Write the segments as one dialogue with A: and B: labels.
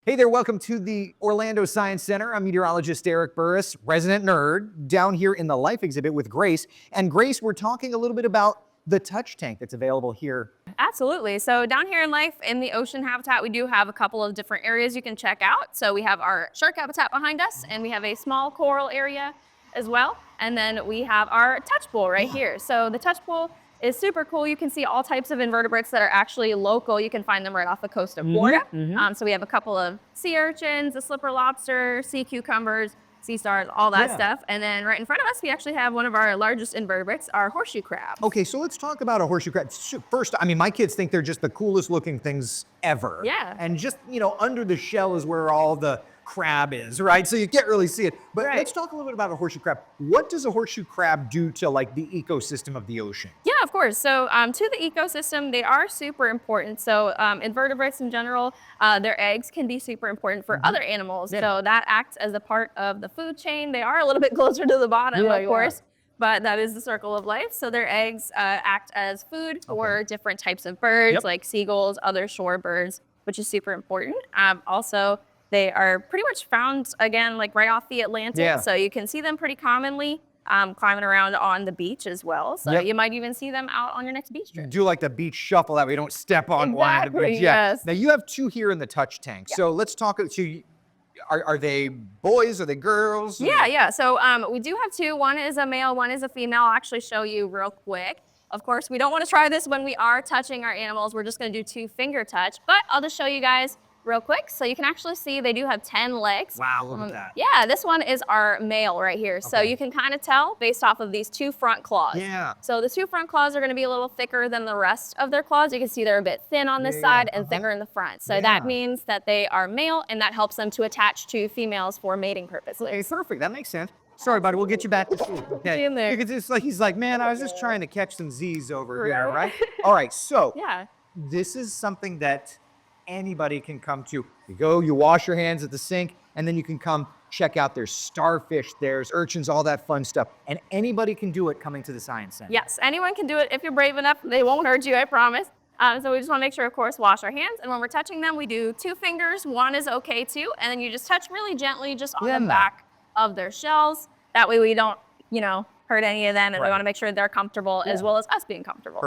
A: Hey there, welcome to the Orlando Science Center. I'm meteorologist Eric Burris, resident nerd, down here in the Life exhibit with Grace. And Grace, we're talking a little bit about the touch tank that's available here.
B: Absolutely. So down here in Life, in the ocean habitat, we do have a couple of different areas you can check out. So we have our shark habitat behind us, and we have a small coral area as well. And then we have our touch pool right here. So the touch pool is super cool. You can see all types of invertebrates that are actually local. You can find them right off the coast of Florida. So we have a couple of sea urchins, a slipper lobster, sea cucumbers, sea stars, all that stuff. And then right in front of us, we actually have one of our largest invertebrates, our horseshoe crab.
A: Okay, so let's talk about a horseshoe crab. First, I mean, my kids think they're just the coolest looking things ever.
B: Yeah.
A: And just, you know, under the shell is where all the crab is, right? So you can't really see it. But let's talk a little bit about a horseshoe crab. What does a horseshoe crab do to like the ecosystem of the ocean?
B: Yeah, of course. So to the ecosystem, they are super important. So invertebrates in general, their eggs can be super important for other animals. So that acts as a part of the food chain. They are a little bit closer to the bottom, of course. But that is the circle of life. So their eggs act as food for different types of birds, like seagulls, other shorebirds, which is super important. Also, they are pretty much found, again, like right off the Atlantic. So you can see them pretty commonly climbing around on the beach as well. So you might even see them out on your next beach trip.
A: Do like the beach shuffle that way you don't step on one at the beach.
B: Yes.
A: Now you have two here in the touch tank. So let's talk. So are they boys? Are they girls?
B: Yeah. So we do have two. One is a male, one is a female. I'll actually show you real quick. Of course, we don't want to try this when we are touching our animals. We're just going to do 2-finger touch, but I'll just show you guys real quick. So you can actually see they do have 10 legs.
A: Wow, look at that.
B: Yeah, this one is our male right here. So you can kind of tell based off of these 2 front claws.
A: Yeah.
B: So the 2 front claws are going to be a little thicker than the rest of their claws. You can see they're a bit thin on this side and thicker in the front. So that means that they are male, and that helps them to attach to females for mating purposes.
A: Okay, perfect. That makes sense. Sorry, buddy. We'll get you back to sleep. Okay.
B: See in there.
A: It's like he's like, man, I was just trying to catch some Z's over here, right? All right. So this is something that anybody can come to. You go, you wash your hands at the sink, and then you can come check out there's starfish, there's urchins, all that fun stuff. And anybody can do it coming to the Science Center.
B: Yes, anyone can do it if you're brave enough. They won't hurt you, I promise. So we just want to make sure, of course, wash our hands. And when we're touching them, we do 2 fingers. 1 is okay too. And then you just touch really gently just on the back of their shells. That way we don't, hurt any of them. And we want to make sure they're comfortable as well as us being comfortable.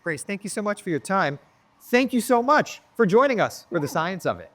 A: Grace, thank you so much for your time. Thank you so much for joining us for the science of it.